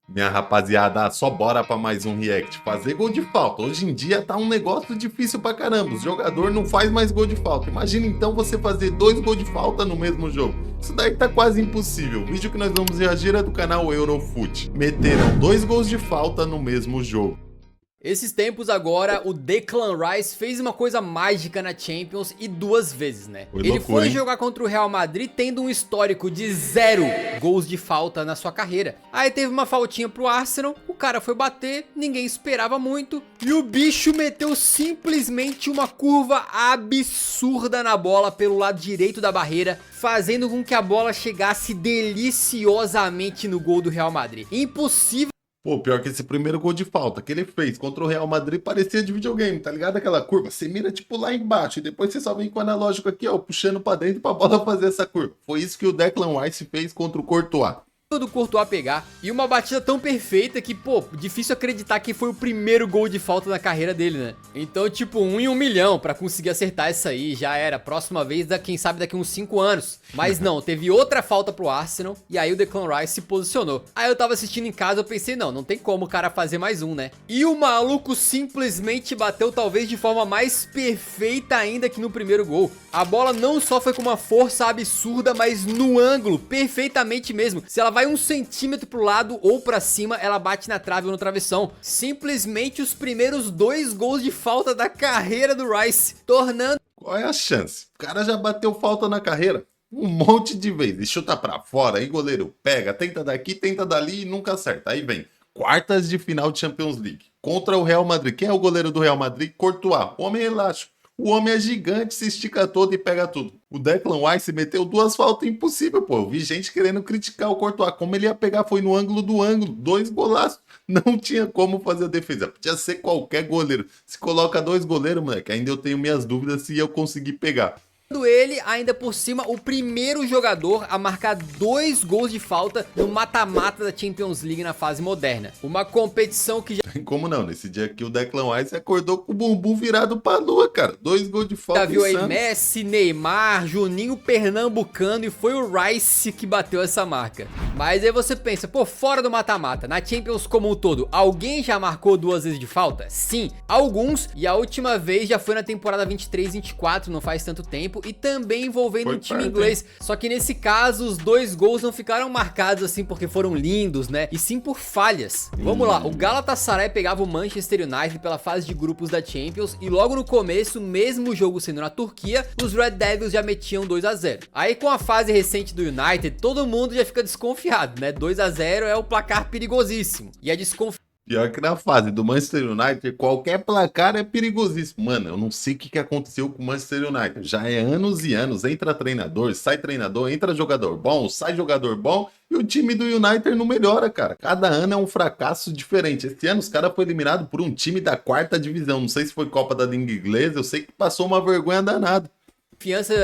Minha rapaziada, só bora pra mais um react. Fazer gol de falta. Hoje em dia tá um negócio difícil pra caramba. O jogador não faz mais gol de falta. Imagina então você fazer 2 gols de falta no mesmo jogo. Isso daí tá quase impossível. O vídeo que nós vamos reagir é do canal Eurofoot. Meteram 2 gols de falta no mesmo jogo. Esses tempos agora, o Declan Rice fez uma coisa mágica na Champions e 2 vezes, né? Foi Ele loucura, foi hein? jogar contra o Real Madrid tendo um histórico de 0 gols de falta na sua carreira. Aí teve uma faltinha pro Arsenal, o cara foi bater, ninguém esperava muito, e o bicho meteu simplesmente uma curva absurda na bola pelo lado direito da barreira, fazendo com que a bola chegasse deliciosamente no gol do Real Madrid. Impossível. Pô, pior que esse primeiro gol de falta que ele fez contra o Real Madrid parecia de videogame, tá ligado? Aquela curva, você mira tipo lá embaixo e depois você só vem com o analógico aqui, ó, puxando pra dentro pra bola fazer essa curva. Foi isso que o Declan Rice fez contra o Courtois. Do Courtois pegar, e uma batida tão perfeita que, pô, difícil acreditar que foi o primeiro gol de falta da carreira dele, né? Então, tipo, 1 em 1 milhão pra conseguir acertar isso aí, já era. Próxima vez, quem sabe daqui uns 5 anos. Mas não, teve outra falta pro Arsenal, e aí o Declan Rice se posicionou. Aí eu tava assistindo em casa, eu pensei, não tem como o cara fazer mais um, né? E o maluco simplesmente bateu talvez de forma mais perfeita ainda que no primeiro gol. A bola não só foi com uma força absurda, mas no ângulo, perfeitamente mesmo. Se ela vai 1 centímetro pro lado ou pra cima, ela bate na trave ou no travessão. Simplesmente os primeiros 2 gols de falta da carreira do Rice, tornando... Qual é a chance? O cara já bateu falta na carreira um monte de vezes. E chuta pra fora, aí goleiro pega, tenta daqui, tenta dali e nunca acerta. Aí vem quartas de final de Champions League contra o Real Madrid. Quem é o goleiro do Real Madrid? Courtois. O homem é elástico. O homem é gigante, se estica todo e pega tudo. O Declan Rice meteu 2 faltas impossível, pô. Eu vi gente querendo criticar o Courtois. Como ele ia pegar foi no ângulo do ângulo. 2 golaços. Não tinha como fazer a defesa. Podia ser qualquer goleiro. Se coloca 2 goleiros, moleque, ainda eu tenho minhas dúvidas se eu conseguir pegar. ele, ainda por cima, o primeiro jogador a marcar 2 gols de falta no mata-mata da Champions League na fase moderna. Uma competição que já Como não? Nesse dia aqui o Declan Rice acordou com o bumbum virado pra lua, cara. 2 gols de falta viu aí insano. Messi, Neymar, Juninho Pernambucano, e foi o Rice que bateu essa marca. Mas aí você pensa, pô, fora do mata-mata, na Champions como um todo, alguém já marcou 2 vezes de falta? Sim, alguns, e a última vez já foi na temporada 23-24, não faz tanto tempo, e também envolvendo Foi um time perto, inglês. Só que nesse caso, os 2 gols não ficaram marcados assim porque foram lindos, né? E sim por falhas. Vamos lá, o Galatasaray pegava o Manchester United pela fase de grupos da Champions, e logo no começo, mesmo o jogo sendo na Turquia, os Red Devils já metiam 2 a 0. Aí com a fase recente do United, todo mundo já fica desconfiado, né? 2 a 0 é o placar perigosíssimo. E a desconfiança Pior que na fase do Manchester United, qualquer placar é perigosíssimo. Mano, eu não sei o que aconteceu com o Manchester United. Já é anos e anos. Entra treinador, entra jogador bom, sai jogador bom. E o time do United não melhora, cara. Cada ano é um fracasso diferente. Esse ano os caras foram eliminados por um time da 4ª divisão. Não sei se foi Copa da Liga Inglesa. Eu sei que passou uma vergonha danada.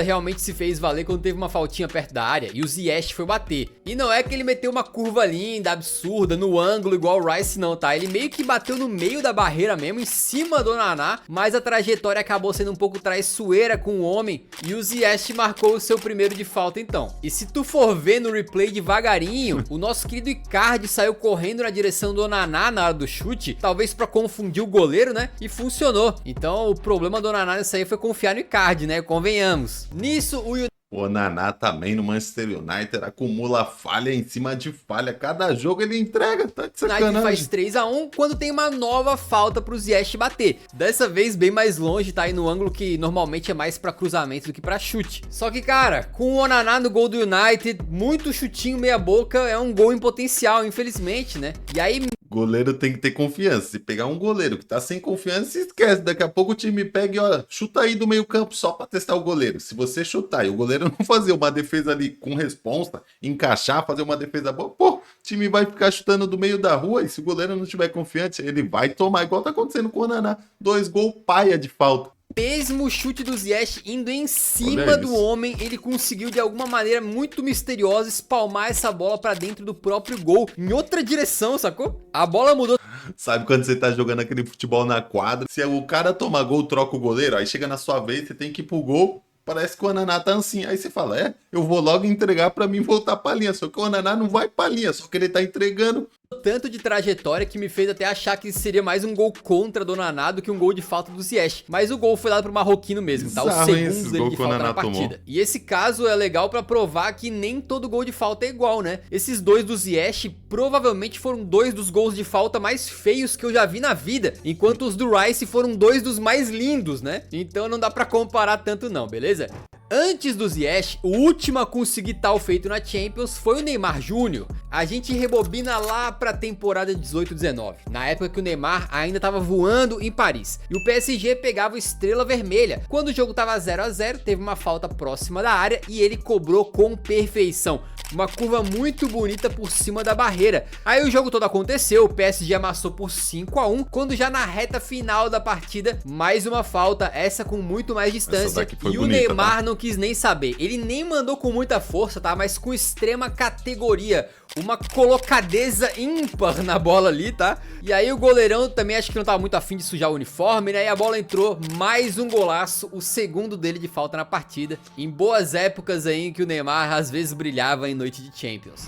realmente se fez valer quando teve uma faltinha perto da área e o Ziyech foi bater. E não é que ele meteu uma curva linda, absurda, no ângulo igual o Rice não, tá? Ele meio que bateu no meio da barreira mesmo, em cima do Naná, mas a trajetória acabou sendo um pouco traiçoeira com o homem e o Ziyech marcou o seu primeiro de falta então. E se tu for ver no replay devagarinho, o nosso querido Icardi saiu correndo na direção do Naná na hora do chute, talvez pra confundir o goleiro, né? E funcionou. Então o problema do Naná nessa aí foi confiar no Icardi, né? Convenhamos. Nisso, O Naná também no Manchester United acumula falha em cima de falha. Cada jogo ele entrega, tá de United sacanagem. faz 3 a 1 quando tem uma nova falta pro Ziyech bater. Dessa vez bem mais longe, tá aí no ângulo que normalmente é mais pra cruzamento do que pra chute. Só que, cara, com o Onaná no gol do United, muito chutinho meia boca, é um gol em potencial, infelizmente, né? E aí... Goleiro tem que ter confiança. Se pegar um goleiro que tá sem confiança, esquece. Daqui a pouco o time pega e olha, chuta aí do meio campo só pra testar o goleiro. Se você chutar e o goleiro não fazer uma defesa ali com responsa, encaixar, fazer uma defesa boa, pô, o time vai ficar chutando do meio da rua e se o goleiro não estiver confiante, ele vai tomar, igual tá acontecendo com o Naná. 2 gols paia de falta. Mesmo o chute do Ziyech indo em cima Olha do isso. homem, ele conseguiu de alguma maneira muito misteriosa espalmar essa bola pra dentro do próprio gol, em outra direção, sacou? A bola mudou. Sabe quando você tá jogando aquele futebol na quadra, se o cara toma gol, troca o goleiro, aí chega na sua vez, você tem que ir pro gol, parece que o Ananá tá assim. Aí você fala, eu vou logo entregar pra mim voltar pra linha. Só que o Ananá não vai pra linha, só que ele tá entregando. tanto de trajetória que me fez até achar que seria mais um gol contra do Naná do que um gol de falta do Ziyech. Mas o gol foi dado pro marroquino mesmo, tá? O segundo dele de falta na partida. E esse caso é legal pra provar que nem todo gol de falta é igual, né? Esses dois do Ziyech provavelmente foram dois dos gols de falta mais feios que eu já vi na vida, enquanto os do Rice foram dois dos mais lindos, né? Então não dá pra comparar tanto não, beleza? Antes do Ziyech, o último a conseguir tal feito na Champions foi o Neymar Júnior. A gente rebobina lá pra temporada 18-19, na época que o Neymar ainda tava voando em Paris, e o PSG pegava o Estrela Vermelha. Quando o jogo tava 0 a 0, teve uma falta próxima da área e ele cobrou com perfeição. Uma curva muito bonita por cima da barreira. Aí o jogo todo aconteceu, o PSG amassou por 5 a 1, quando já na reta final da partida, mais uma falta, essa com muito mais distância, e bonita, o Neymar não quis nem saber. Ele nem mandou com muita força, tá? Mas com extrema categoria. Uma colocadeza ímpar na bola ali, tá? E aí o goleirão também acho que não tava muito afim de sujar o uniforme, né? E a bola entrou, mais um golaço, o segundo dele de falta na partida. Em boas épocas aí em que o Neymar às vezes brilhava em noite de Champions.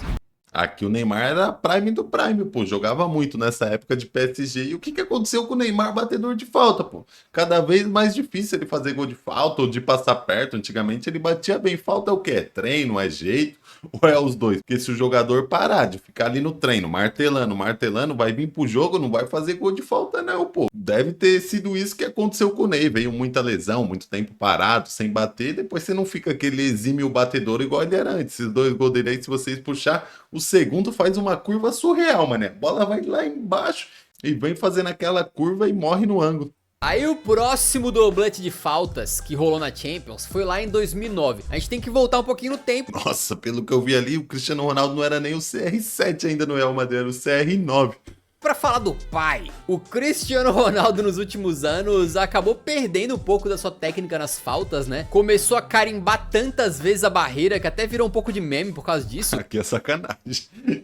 Aqui o Neymar era prime do prime, pô, jogava muito nessa época de PSG. E o que aconteceu com o Neymar batedor de falta, pô? Cada vez mais difícil ele fazer gol de falta ou de passar perto. Antigamente ele batia bem. Falta é o quê? É treino, é jeito ou é os dois? Porque se o jogador parar de ficar ali no treino, martelando, vai vir pro jogo, não vai fazer gol de falta não, pô. Deve ter sido isso que aconteceu com o Ney. Veio muita lesão, muito tempo parado, sem bater. Depois você não fica aquele exímio batedor igual ele era antes. Esses dois gols dele aí, se vocês puxar, o segundo faz uma curva surreal, mané. A bola vai lá embaixo e vem fazendo aquela curva e morre no ângulo. Aí o próximo doblete de faltas que rolou na Champions foi lá em 2009. A gente tem que voltar um pouquinho no tempo. Nossa, pelo que eu vi ali, o Cristiano Ronaldo não era nem o CR7 ainda no Real Madrid, era o CR9. Pra falar do pai, o Cristiano Ronaldo nos últimos anos acabou perdendo um pouco da sua técnica nas faltas, né? Começou a carimbar tantas vezes a barreira que até virou um pouco de meme por causa disso. Aqui é sacanagem.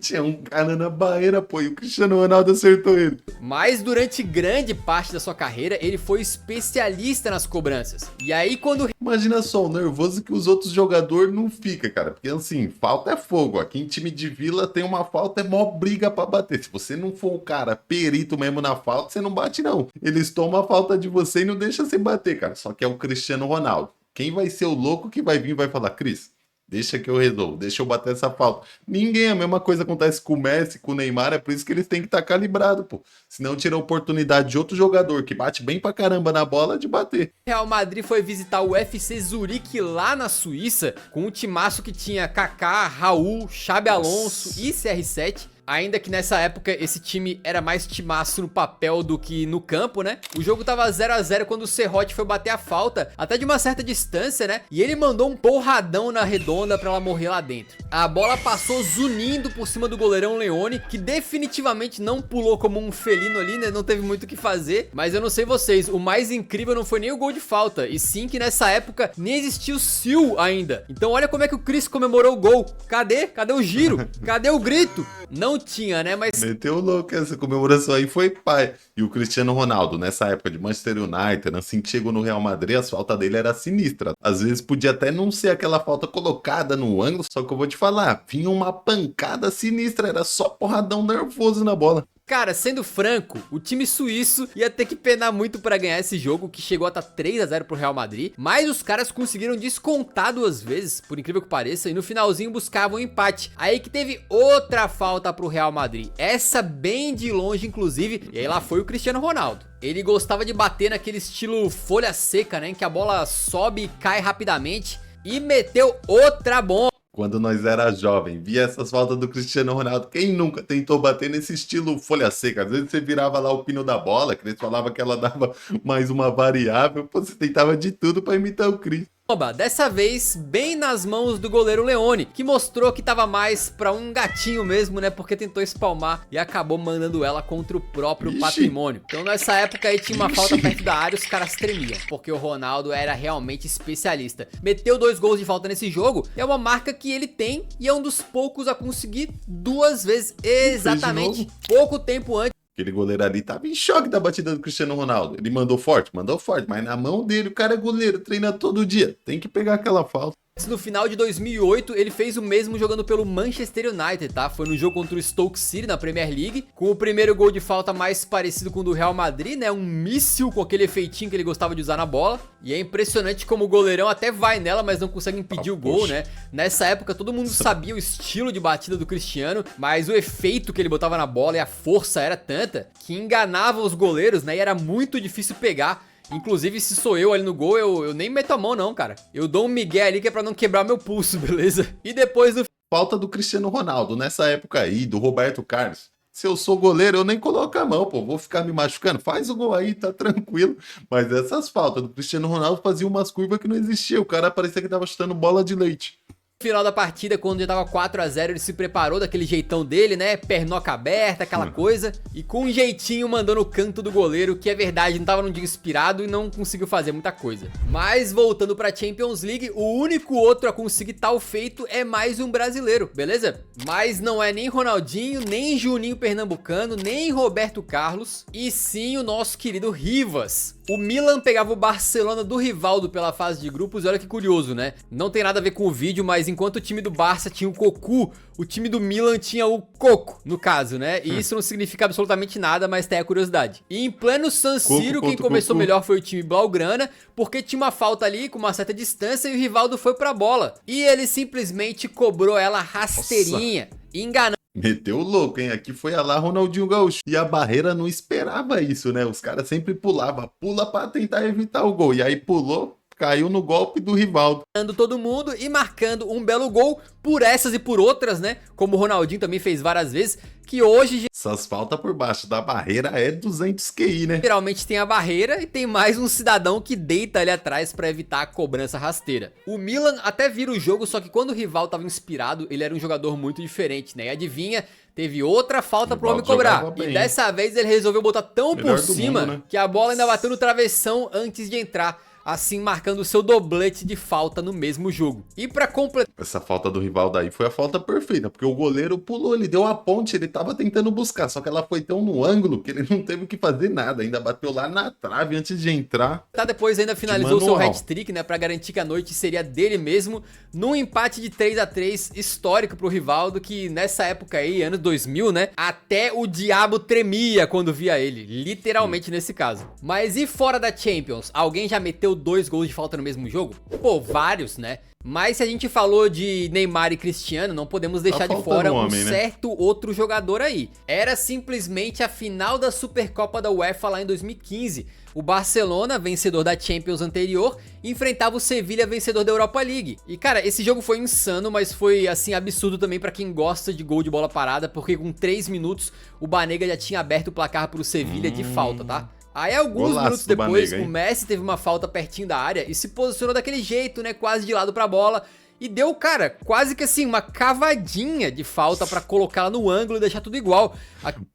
Tinha um cara na barreira, pô, e o Cristiano Ronaldo acertou ele. Mas durante grande parte da sua carreira, ele foi especialista nas cobranças. E aí quando... Imagina só, o nervoso que os outros jogadores não ficam, cara. Porque assim, falta é fogo. Aqui em time de vila tem uma falta, é mó briga pra bater. Se você não for o cara perito mesmo na falta, você não bate não. Eles tomam a falta de você e não deixam você bater, cara. Só que é o Cristiano Ronaldo. Quem vai ser o louco que vai vir e vai falar, Cris, deixa que eu resolvo, deixa eu bater essa falta. Ninguém, a mesma coisa acontece com o Messi, com o Neymar, é por isso que eles têm que estar calibrados, pô. Senão tira a oportunidade de outro jogador que bate bem pra caramba na bola de bater. Real Madrid foi visitar o FC Zurique lá na Suíça, com um timaço que tinha Kaká, Raul, Xabi Alonso e CR7. Ainda que nessa época esse time era mais timaço no papel do que no campo, né? O jogo tava 0 a 0 quando o Serrote foi bater a falta, até de uma certa distância, né? E ele mandou um porradão na redonda pra ela morrer lá dentro. A bola passou zunindo por cima do goleirão Leone, que definitivamente não pulou como um felino ali, né? Não teve muito o que fazer. Mas eu não sei vocês, o mais incrível não foi nem o gol de falta, e sim que nessa época nem existia o Sil ainda. Então olha como é que o Chris comemorou o gol. Cadê? Cadê o giro? Cadê o grito? Não tinha, né? Mas... Meteu louco, essa comemoração aí foi pai. E o Cristiano Ronaldo, nessa época de Manchester United, assim que chegou no Real Madrid, a falta dele era sinistra. Às vezes podia até não ser aquela falta colocada no ângulo, só que eu vou te falar, vinha uma pancada sinistra, era só porradão nervoso na bola. Cara, sendo franco, o time suíço ia ter que penar muito pra ganhar esse jogo, que chegou a estar 3 a 0 pro Real Madrid, mas os caras conseguiram descontar 2 vezes, por incrível que pareça, e no finalzinho buscavam um empate. Aí que teve outra falta pro Real Madrid, essa bem de longe inclusive, e aí lá foi o Cristiano Ronaldo. Ele gostava de bater naquele estilo folha seca, né, em que a bola sobe e cai rapidamente, e meteu outra bomba. Quando nós era jovem, via essas faltas do Cristiano Ronaldo, quem nunca tentou bater nesse estilo folha seca? Às vezes você virava lá o pino da bola, que eles falavam que ela dava mais uma variável, pô, você tentava de tudo pra imitar o Cris. Dessa vez bem nas mãos do goleiro Leone, que mostrou que tava mais pra um gatinho mesmo, né, porque tentou espalmar e acabou mandando ela contra o próprio patrimônio. Então nessa época aí tinha uma falta perto da área e os caras tremiam, porque o Ronaldo era realmente especialista. Meteu 2 gols de falta nesse jogo, é uma marca que ele tem e é um dos poucos a conseguir 2 vezes exatamente pouco tempo antes. Aquele goleiro ali tava em choque da batida do Cristiano Ronaldo. Ele mandou forte, mas na mão dele, o cara é goleiro, treina todo dia. Tem que pegar aquela falta. No final de 2008, ele fez o mesmo jogando pelo Manchester United, tá? Foi no jogo contra o Stoke City na Premier League, com o primeiro gol de falta mais parecido com o do Real Madrid, né? Um míssil com aquele efeitinho que ele gostava de usar na bola. E é impressionante como o goleirão até vai nela, mas não consegue impedir o gol, né? Nessa época, todo mundo sabia o estilo de batida do Cristiano, mas o efeito que ele botava na bola e a força era tanta que enganava os goleiros, né? E era muito difícil pegar. Inclusive, se sou eu ali no gol, eu nem meto a mão não, cara. Eu dou um migué ali que é pra não quebrar meu pulso, beleza? E depois do... Falta do Cristiano Ronaldo, nessa época aí, do Roberto Carlos. Se eu sou goleiro, eu nem coloco a mão, pô. Vou ficar me machucando. Faz o gol aí, tá tranquilo. Mas essas faltas do Cristiano Ronaldo faziam umas curvas que não existiam. O cara parecia que tava chutando bola de leite. Final da partida, quando já tava 4-0, ele se preparou daquele jeitão dele, né? Pernoca aberta, aquela coisa. E com um jeitinho mandou no canto do goleiro, que é verdade, não tava num dia inspirado e não conseguiu fazer muita coisa. Mas voltando pra Champions League, o único outro a conseguir tal feito é mais um brasileiro, beleza? Mas não é nem Ronaldinho, nem Juninho Pernambucano, nem Roberto Carlos, e sim o nosso querido Rivas. O Milan pegava o Barcelona do Rivaldo pela fase de grupos, e olha que curioso, né? Não tem nada a ver com o vídeo, mas enquanto o time do Barça tinha o Cocu, o time do Milan tinha o Coco, no caso, né? E isso não significa absolutamente nada, mas tem a curiosidade. E em pleno San Siro, quem começou melhor foi o time Blaugrana, porque tinha uma falta ali com uma certa distância e o Rivaldo foi pra bola. E ele simplesmente cobrou ela rasteirinha, enganando. Meteu o louco, hein? Aqui foi a lá Ronaldinho Gaúcho. E a barreira não esperava isso, né? Os caras sempre pulavam. Pula pra tentar evitar o gol. E aí pulou, caiu no golpe do Rivaldo. Todo mundo e marcando um belo gol por essas e por outras, né? Como o Ronaldinho também fez várias vezes. Que hoje... Essas faltas por baixo da barreira é 200 QI, né? Geralmente tem a barreira e tem mais um cidadão que deita ali atrás pra evitar a cobrança rasteira. O Milan até vira o jogo, só que quando o rival tava inspirado, ele era um jogador muito diferente, né? E adivinha, teve outra falta pro homem cobrar. E dessa vez ele resolveu botar tão por cima mundo, né? Que a bola ainda bateu no travessão antes de entrar. Assim marcando o seu doblete de falta no mesmo jogo. E pra completar... Essa falta do Rivaldo aí foi a falta perfeita, porque o goleiro pulou, ele deu a ponte, ele tava tentando buscar, só que ela foi tão no ângulo que ele não teve o que fazer nada, ainda bateu lá na trave antes de entrar. Depois ainda finalizou o seu hat-trick, né, pra garantir que a noite seria dele mesmo, num empate de 3-3 histórico pro Rivaldo, que nessa época aí, anos 2000, né, até o diabo tremia quando via ele, literalmente nesse caso. Mas e fora da Champions, alguém já meteu 2 gols de falta no mesmo jogo? Pô, vários, né? Mas se a gente falou de Neymar e Cristiano, não podemos deixar de fora um certo outro jogador aí. Era simplesmente a final da Supercopa da UEFA lá em 2015. O Barcelona, vencedor da Champions anterior, enfrentava o Sevilla, vencedor da Europa League. E cara, esse jogo foi insano, mas foi assim absurdo também pra quem gosta de gol de bola parada, porque com 3 minutos o Banega já tinha aberto o placar pro Sevilla de falta, tá? Aí alguns minutos depois, Banega, o Messi teve uma falta pertinho da área e se posicionou daquele jeito, né, quase de lado pra bola. E deu, cara, quase que assim, uma cavadinha de falta pra colocá-la no ângulo e deixar tudo igual.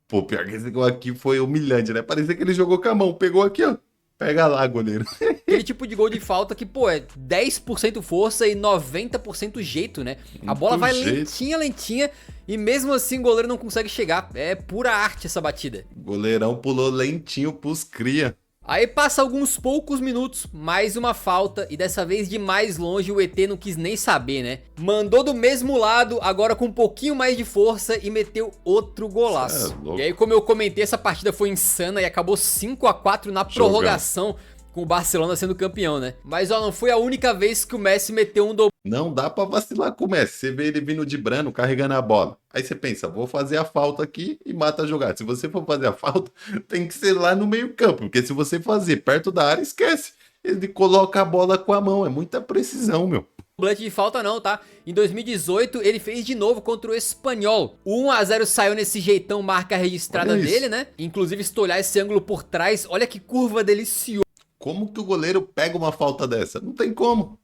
Pô, pior que esse gol aqui foi humilhante, né? Parecia que ele jogou com a mão, pegou aqui, ó. Pega lá, goleiro. Aquele tipo de gol de falta que, pô, é 10% força e 90% jeito, né? A bola vai lentinha, lentinha, e mesmo assim o goleiro não consegue chegar. É pura arte essa batida. O goleirão pulou lentinho pros cria. Aí passa alguns poucos minutos, mais uma falta, e dessa vez de mais longe o ET não quis nem saber, né? Mandou do mesmo lado, agora com um pouquinho mais de força e meteu outro golaço. E aí, como eu comentei, essa partida foi insana e acabou 5-4 na prorrogação, com o Barcelona sendo campeão, né? Mas ó, não foi a única vez que o Messi meteu um dobro. Não dá pra vacilar com o Messi. Você vê ele vindo de brano, carregando a bola. Aí você pensa, vou fazer a falta aqui e mata a jogada. Se você for fazer a falta, tem que ser lá no meio campo. Porque se você fazer perto da área, esquece. Ele coloca a bola com a mão. É muita precisão, meu. Doblete de falta não, tá? Em 2018, ele fez de novo contra o Espanhol. O 1-0 saiu nesse jeitão, marca registrada dele, né? Inclusive, se tu olhar esse ângulo por trás, olha que curva deliciosa. Como que o goleiro pega uma falta dessa? Não tem como.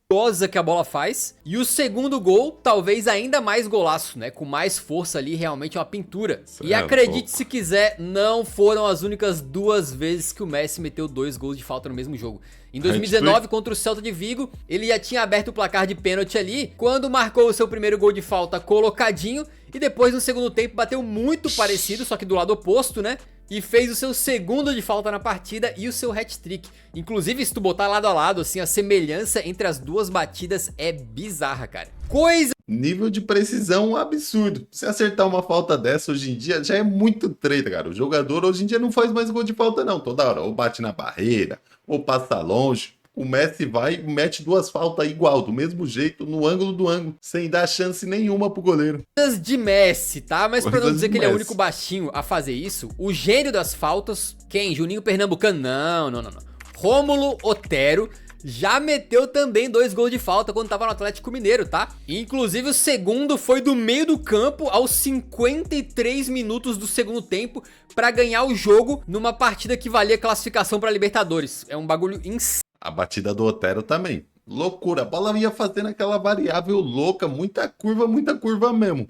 Que a bola faz. E o segundo gol, talvez ainda mais golaço, né? Com mais força ali, realmente é uma pintura. E acredite se quiser, não foram as únicas 2 vezes que o Messi meteu 2 gols de falta no mesmo jogo. Em 2019, contra o Celta de Vigo, ele já tinha aberto o placar de pênalti ali, quando marcou o seu primeiro gol de falta colocadinho, e depois no segundo tempo bateu muito parecido, só que do lado oposto, né? E fez o seu segundo de falta na partida e o seu hat-trick. Inclusive, se tu botar lado a lado, assim, a semelhança entre as duas suas batidas é bizarra, cara. Coisa... Nível de precisão absurdo. Se acertar uma falta dessa hoje em dia, já é muito treta, cara. O jogador hoje em dia não faz mais gol de falta, não. Toda hora, ou bate na barreira, ou passa longe. O Messi vai e mete 2 faltas igual, do mesmo jeito, no ângulo do ângulo, sem dar chance nenhuma pro goleiro. Coisas de Messi, tá? Mas pra não Coisas dizer de que ele é o Messi. único baixinho a fazer isso, o gênio das faltas, quem? Juninho Pernambucano? Não. Rômulo Otero já meteu também 2 gols de falta quando tava no Atlético Mineiro, tá? Inclusive o segundo foi do meio do campo aos 53 minutos do segundo tempo pra ganhar o jogo numa partida que valia classificação pra Libertadores. É um bagulho insano. A batida do Otero também. Loucura. A bola ia fazendo aquela variável louca. Muita curva mesmo.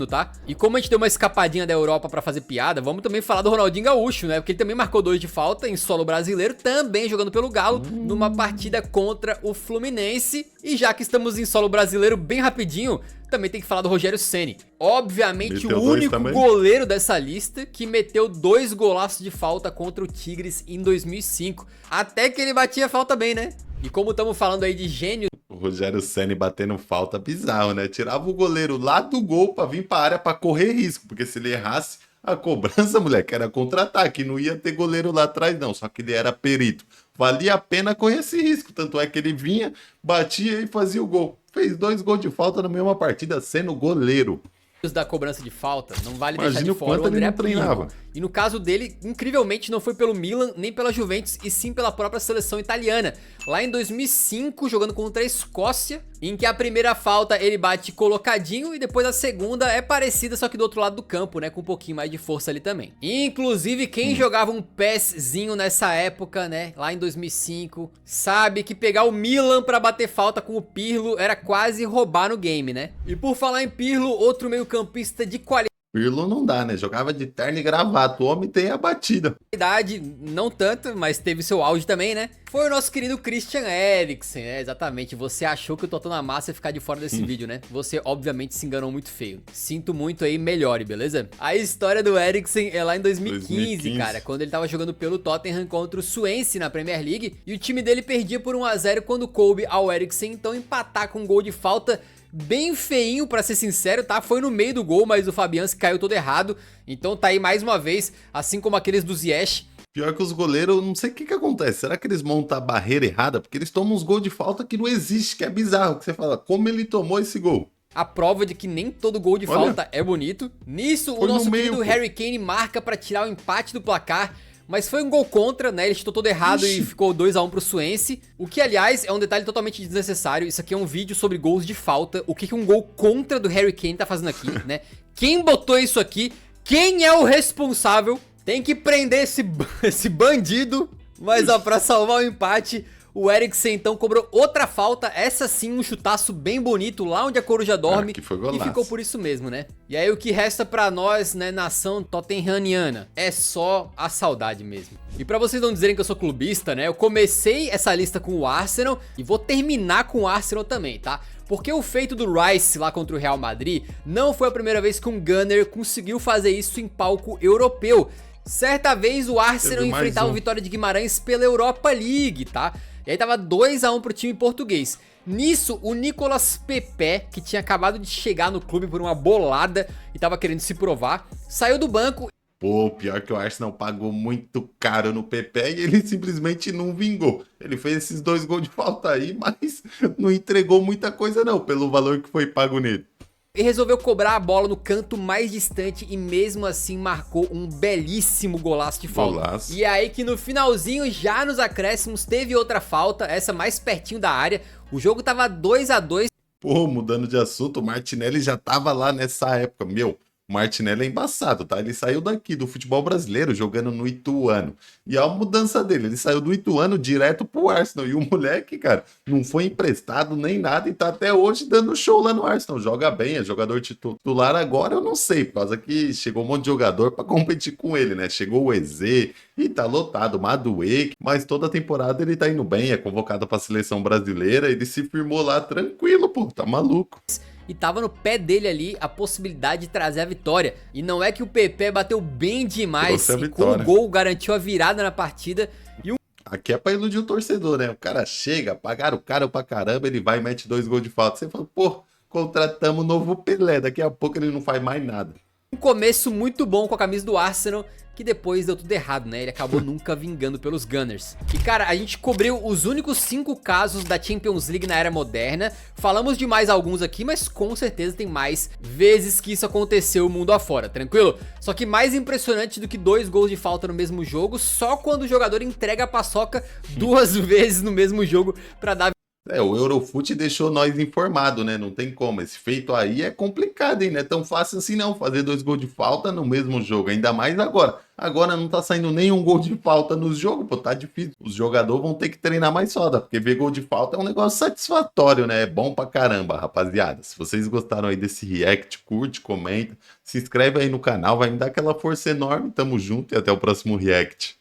Tá? E como a gente deu uma escapadinha da Europa pra fazer piada, vamos também falar do Ronaldinho Gaúcho, né? Porque ele também marcou 2 de falta em solo brasileiro, também jogando pelo Galo, numa partida contra o Fluminense. E já que estamos em solo brasileiro, bem rapidinho, também tem que falar do Rogério Ceni. Obviamente Meteu o 2 único também. goleiro dessa lista que meteu 2 golaços de falta contra o Tigres em 2005. Até que ele batia falta bem, né? E como estamos falando aí de gênio, O Rogério Ceni batendo falta bizarro, né? Tirava o goleiro lá do gol pra vir pra área pra correr risco. Porque se ele errasse a cobrança, moleque, era contra-ataque. Não ia ter goleiro lá atrás, não. Só que ele era perito. Valia a pena correr esse risco. Tanto é que ele vinha, batia e fazia o gol. Fez 2 gols de falta na mesma partida, sendo goleiro. da cobrança de falta, não vale Imagina deixar de o fora o quanto ele André não treinava. Pirlo. E no caso dele, incrivelmente, não foi pelo Milan, nem pela Juventus, e sim pela própria seleção italiana. Lá em 2005, jogando contra a Escócia, em que a primeira falta ele bate colocadinho e depois a segunda é parecida, só que do outro lado do campo, né, com um pouquinho mais de força ali também. Inclusive, quem jogava um PESzinho nessa época, né, lá em 2005, sabe que pegar o Milan pra bater falta com o Pirlo era quase roubar no game, né? E por falar em Pirlo, outro meio-campista de qualidade, Pirlo não dá, né? Jogava de terno e gravata. O homem tem a batida. não tanto, mas teve seu auge também, né? Foi o nosso querido Christian Eriksen, né? Exatamente. Você achou que o Totó na Massa ia ficar de fora desse vídeo, né? Você, obviamente, se enganou muito feio. Sinto muito aí, melhore, beleza? A história do Eriksen é lá em 2015, cara, quando ele tava jogando pelo Tottenham contra o Swansea na Premier League, e o time dele perdia por 1 a 0 quando coube ao Eriksen, então, empatar com um gol de falta bem feinho, pra ser sincero, tá? Foi no meio do gol, mas o Fabianski caiu todo errado. Então tá aí mais uma vez, assim como aqueles do Ziyech. Pior que os goleiros, não sei o que acontece. Será que eles montam a barreira errada? Porque eles tomam uns gols de falta que não existe, que é bizarro. Que você fala, como ele tomou esse gol? A prova de que nem todo gol de falta é bonito. Nisso, o nosso querido Harry Kane marca pra tirar o empate do placar. Mas foi um gol contra, né? Ele chutou todo errado e ficou 2 a 1 pro Swansea. O que, aliás, é um detalhe totalmente desnecessário. Isso aqui é um vídeo sobre gols de falta. O que um gol contra do Harry Kane tá fazendo aqui, né? Quem botou isso aqui? Quem é o responsável? Tem que prender esse bandido. Mas, ó, pra salvar o empate, o Eriksen então cobrou outra falta, essa sim um chutaço bem bonito lá onde a coruja dorme, que foi e golaço. ficou por isso mesmo, né? E aí o que resta pra nós, né, nação tottenhamiana, é só a saudade mesmo. E pra vocês não dizerem que eu sou clubista, né, eu comecei essa lista com o Arsenal e vou terminar com o Arsenal também, tá? Porque o feito do Rice lá contra o Real Madrid não foi a primeira vez que um Gunner conseguiu fazer isso em palco europeu. Certa vez o Arsenal enfrentava o Vitória de Guimarães pela Europa League, tá? E aí tava 2 a 1 pro time português. Nisso, o Nicolas Pepe, que tinha acabado de chegar no clube por uma bolada e tava querendo se provar, saiu do banco. Pô, pior que o Arsenal pagou muito caro no Pepe e ele simplesmente não vingou. Ele fez esses 2 gols de falta aí, mas não entregou muita coisa não, pelo valor que foi pago nele. E resolveu cobrar a bola no canto mais distante e mesmo assim marcou um belíssimo golaço de falta. Golaço. E aí que no finalzinho, já nos acréscimos, teve outra falta, essa mais pertinho da área. O jogo tava 2 a 2. Pô, mudando de assunto, o Martinelli já tava lá nessa época. Meu, o Martinelli é embaçado, tá? Ele saiu daqui do futebol brasileiro jogando no Ituano. E a mudança dele, ele saiu do Ituano direto pro Arsenal. E o moleque, cara, não foi emprestado nem nada e tá até hoje dando show lá no Arsenal. Joga bem, é jogador titular agora, eu não sei, por causa que chegou um monte de jogador pra competir com ele, né? Chegou o EZ e tá lotado, o Madueke, mas toda temporada ele tá indo bem, é convocado pra seleção brasileira, ele se firmou lá tranquilo, pô, tá maluco. E tava no pé dele ali a possibilidade de trazer a vitória. E não é que o Pepe bateu bem demais e com o gol garantiu a virada na partida. E aqui é pra iludir o torcedor, né? O cara chega, pagaram o cara pra caramba, ele vai e mete 2 gols de falta. Você fala, pô, contratamos o novo Pelé, daqui a pouco ele não faz mais nada. Um começo muito bom com a camisa do Arsenal, que depois deu tudo errado, né? Ele acabou nunca vingando pelos Gunners. E cara, a gente cobriu os únicos 5 casos da Champions League na era moderna. Falamos de mais alguns aqui, mas com certeza tem mais vezes que isso aconteceu mundo afora, tranquilo? Só que mais impressionante do que 2 gols de falta no mesmo jogo, só quando o jogador entrega a paçoca 2 vezes no mesmo jogo pra dar. O Eurofute deixou nós informados, né? Não tem como. Esse feito aí é complicado, hein? Não é tão fácil assim não, fazer 2 gols de falta no mesmo jogo. Ainda mais agora. Agora não tá saindo nenhum gol de falta nos jogos, pô, tá difícil. Os jogadores vão ter que treinar mais foda, porque ver gol de falta é um negócio satisfatório, né? É bom pra caramba, rapaziada. Se vocês gostaram aí desse react, curte, comenta, se inscreve aí no canal, vai me dar aquela força enorme. Tamo junto e até o próximo react.